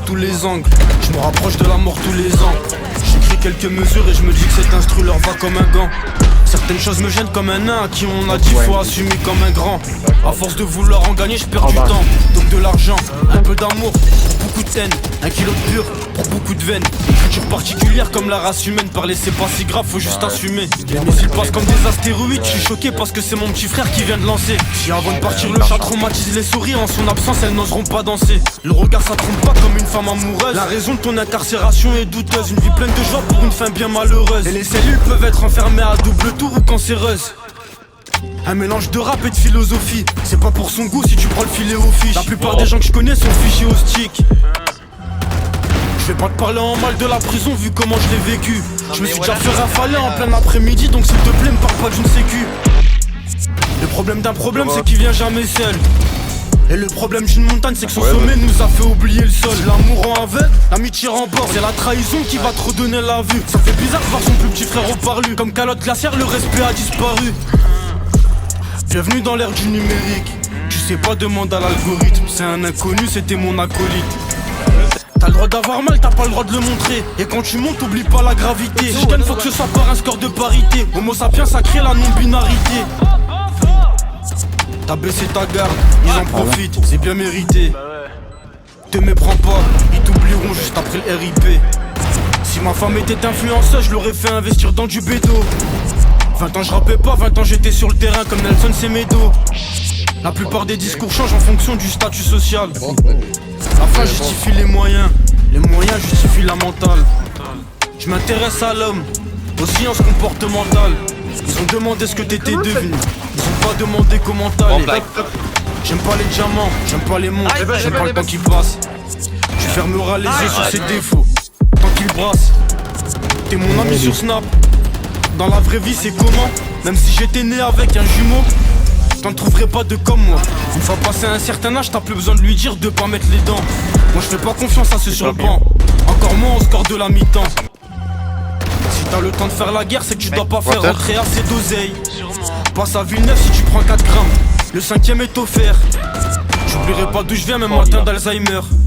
tous les angles. Je me rapproche de la mort tous les ans. J'écris quelques mesures et je me dis que cet instru leur va comme un gant. Certaines choses me gênent comme un nain à qui on a dit faut assumer comme un grand. À force de vouloir en gagner, je perds du temps. Donc de l'argent, un peu d'amour, pour beaucoup de haine. 1 kilo de pur, pour beaucoup de veine. Écriture particulière comme la race humaine. Parler c'est pas si grave, faut juste assumer. Les missiles passent comme des astéroïdes. Je suis choqué parce que c'est mon petit frère qui vient de lancer. Si avant de partir le chat traumatise les souris, en son absence elles n'oseront pas danser. Le regard ça trompe pas comme une femme amoureuse. La raison de ton incarcération est douteuse. Une vie pleine de joie pour une fin bien malheureuse. Et les cellules peuvent être enfermées à double tour ou cancéreuses. Un mélange de rap et de philosophie. C'est pas pour son goût si tu prends le filet aux fiches. La plupart des gens que je connais sont fichés au stick. Je vais pas te parler en mal de la prison vu comment je l'ai vécu. Je me suis déjà fait rafaler en plein après-midi. Donc s'il te plaît me parle pas d'une sécu. Le problème d'un problème c'est qu'il vient jamais seul. Et le problème d'une montagne c'est que son sommet nous a fait oublier le sol. L'amour en aveugle, l'amitié remporte. C'est la trahison qui va te redonner la vue. Ça fait bizarre de voir son plus petit frère au parlu. Comme calotte glaciaire le respect a disparu. Bienvenue dans l'ère du numérique. Tu sais pas, demande à l'algorithme. C'est un inconnu, c'était mon acolyte. T'as le droit d'avoir mal, t'as pas le droit de le montrer. Et quand tu montes, oublie pas la gravité. Si je gagne, faut que ce soit par un score de parité. Homo sapiens, ça crée la non-binarité. T'as baissé ta garde, ils en profitent, c'est bien mérité. Te méprends pas, ils t'oublieront juste après le RIP. Si ma femme était influenceuse, je l'aurais fait investir dans du bédo. 20 ans je rappais pas, 20 ans j'étais sur le terrain comme Nelson Semedo. La plupart des discours changent en fonction du statut social. La fin justifie les moyens justifient la mentale. Je m'intéresse à l'homme, aux sciences comportementales. Ils ont demandé ce que t'étais devenu, ils ont pas demandé comment t'allais. J'aime pas les diamants, j'aime pas les montres, j'aime pas le temps qui passe. Tu fermeras les yeux sur ses défauts, tant qu'il brasse. T'es mon ami sur Snap. Dans la vraie vie c'est comment? Même si j'étais né avec un jumeau, t'en trouverais pas de comme moi. Une fois passé un certain âge, t'as plus besoin de lui dire de pas mettre les dents. Moi je fais pas confiance à ceux sur le banc, encore moins au score de la mi-temps. Si t'as le temps de faire la guerre, c'est que tu dois pas faire rentrer assez d'oseille. Passe à Villeneuve si tu prends 4 grammes, le 5ème est offert. J'oublierai pas d'où je viens même atteint d'Alzheimer.